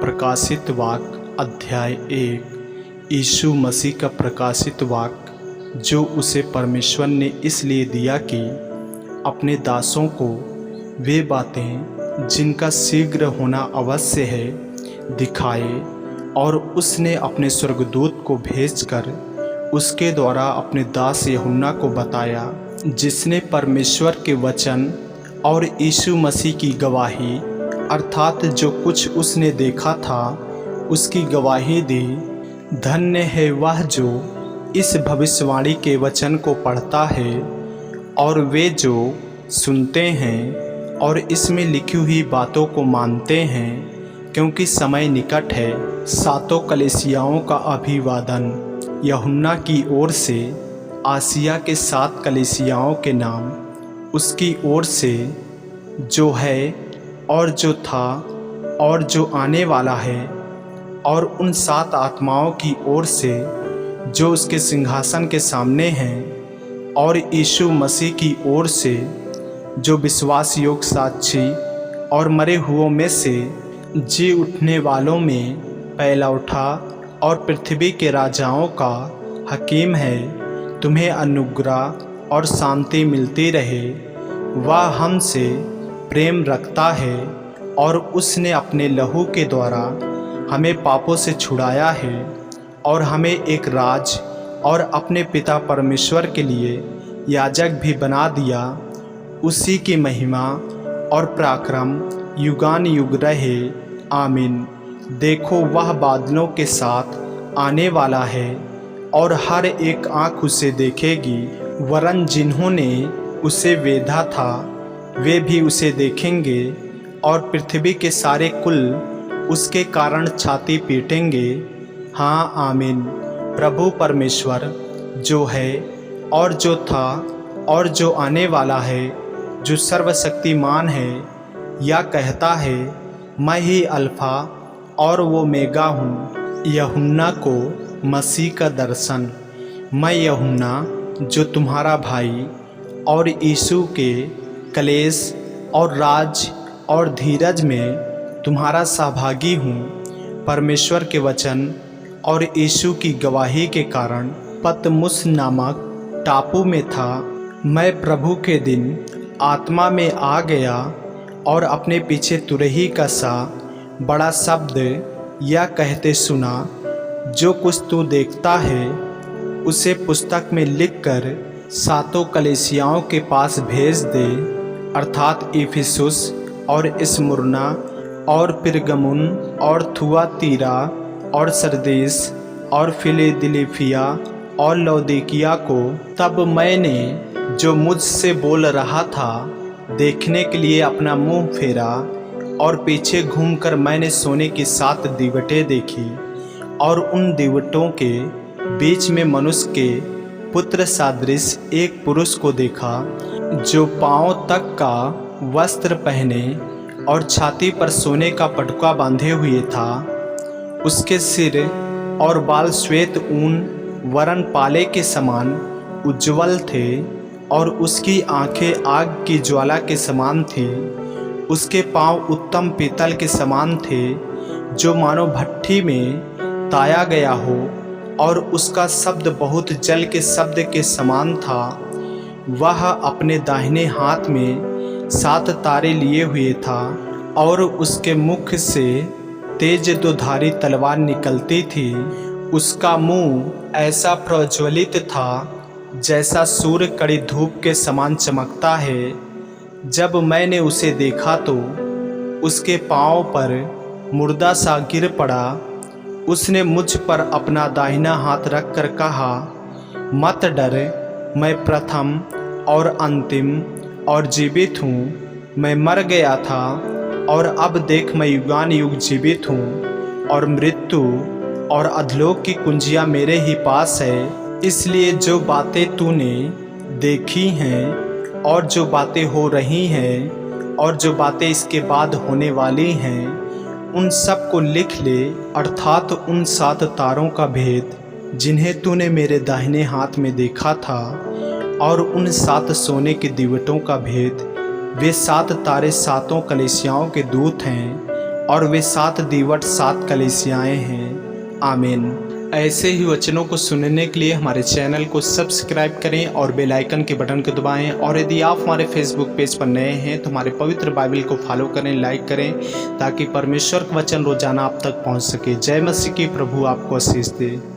प्रकाशित वाक्य अध्याय 1। यीशु मसीह का प्रकाशित वाक्य जो उसे परमेश्वर ने इसलिए दिया कि अपने दासों को वे बातें जिनका शीघ्र होना अवश्य है दिखाए, और उसने अपने स्वर्गदूत को भेजकर उसके द्वारा अपने दास यूहन्ना को बताया, जिसने परमेश्वर के वचन और यीशु मसीह की गवाही अर्थात जो कुछ उसने देखा था उसकी गवाही दी। धन्य है वह जो इस भविष्यवाणी के वचन को पढ़ता है और वे जो सुनते हैं और इसमें लिखी हुई बातों को मानते हैं, क्योंकि समय निकट है। सातों कलीसियाओं का अभिवादन। यूहन्ना की ओर से आसिया के 7 कलीसियाओं के नाम, उसकी ओर से जो है और जो था और जो आने वाला है, और उन 7 आत्माओं की ओर से जो उसके सिंहासन के सामने हैं, और यीशु मसीह की ओर से जो विश्वास योग्य साक्षी और मरे हुओं में से जी उठने वालों में पहला उठा और पृथ्वी के राजाओं का हकीम है। तुम्हें अनुग्रह और शांति मिलती रहे। वह हमसे प्रेम रखता है और उसने अपने लहू के द्वारा हमें पापों से छुड़ाया है और हमें एक राज और अपने पिता परमेश्वर के लिए याजक भी बना दिया। उसी की महिमा और पराक्रम युगान युग रहे। आमीन। देखो, वह बादलों के साथ आने वाला है और हर एक आँख उसे देखेगी, वरन जिन्होंने उसे वेधा था वे भी उसे देखेंगे, और पृथ्वी के सारे कुल उसके कारण छाती पीटेंगे। हाँ, आमीन। प्रभु परमेश्वर जो है और जो था और जो आने वाला है, जो सर्वशक्तिमान है, या कहता है, मैं ही अल्फ़ा और वो मेगा हूँ। यूहन्ना को मसीह का दर्शन। मैं यूहन्ना जो तुम्हारा भाई और यीशु के क्लेश और राज और धीरज में तुम्हारा सहभागी हूँ, परमेश्वर के वचन और यीशु की गवाही के कारण पतमुस नामक टापू में था। मैं प्रभु के दिन आत्मा में आ गया और अपने पीछे तुरही का सा बड़ा शब्द यह कहते सुना, जो कुछ तू देखता है उसे पुस्तक में लिखकर 7 कलीसियाओं के पास भेज दे, अर्थात इफिसुस और स्मुरना और पिरगमुन और थुआतीरा और सरदेस और फिलदेल्फिया और लौदीकिया को। तब मैंने जो मुझसे बोल रहा था देखने के लिए अपना मुंह फेरा, और पीछे घूमकर मैंने सोने की 7 दीवटें देखी, और उन दीवटों के बीच में मनुष्य के पुत्र सदृश एक पुरुष को देखा, जो पांव तक का वस्त्र पहने और छाती पर सोने का पटुका बांधे हुए था। उसके सिर और बाल श्वेत ऊन वरन पाले के समान उज्ज्वल थे, और उसकी आंखें आग की ज्वाला के समान थीं। उसके पांव उत्तम पीतल के समान थे, जो मानो भट्ठी में ताया गया हो, और उसका शब्द बहुत जल के शब्द के समान था। वह अपने दाहिने हाथ में 7 तारे लिए हुए था, और उसके मुख से तेज 2धारी तलवार निकलती थी। उसका मुंह ऐसा प्रज्वलित था जैसा सूर्य कड़ी धूप के समान चमकता है। जब मैंने उसे देखा तो उसके पांव पर मुर्दा सा गिर पड़ा। उसने मुझ पर अपना दाहिना हाथ रखकर कहा, मत डर, मैं प्रथम और अंतिम और जीवित हूँ। मैं मर गया था और अब देख मैं युगान युग जीवित हूँ, और मृत्यु और अधलोक की कुंजियाँ मेरे ही पास है। इसलिए जो बातें तूने देखी हैं और जो बातें हो रही हैं और जो बातें इसके बाद होने वाली हैं, उन सब को लिख ले, अर्थात उन 7 तारों का भेद जिन्हें तूने मेरे दाहिने हाथ में देखा था, और उन 7 सोने की दीवटों का भेद। वे 7 तारे 7 कलीसियाओं के दूत हैं, और वे 7 दीवट 7 कलीसियाएं हैं। आमीन। ऐसे ही वचनों को सुनने के लिए हमारे चैनल को सब्सक्राइब करें और बेल आइकन के बटन को दबाएं। और यदि आप हमारे फेसबुक पेज पर नए हैं तो हमारे पवित्र बाइबल को फॉलो करें, लाइक करें, ताकि परमेश्वर का वचन रोजाना आप तक पहुंच सके। जय मसीह की। प्रभु आपको आशीष दे।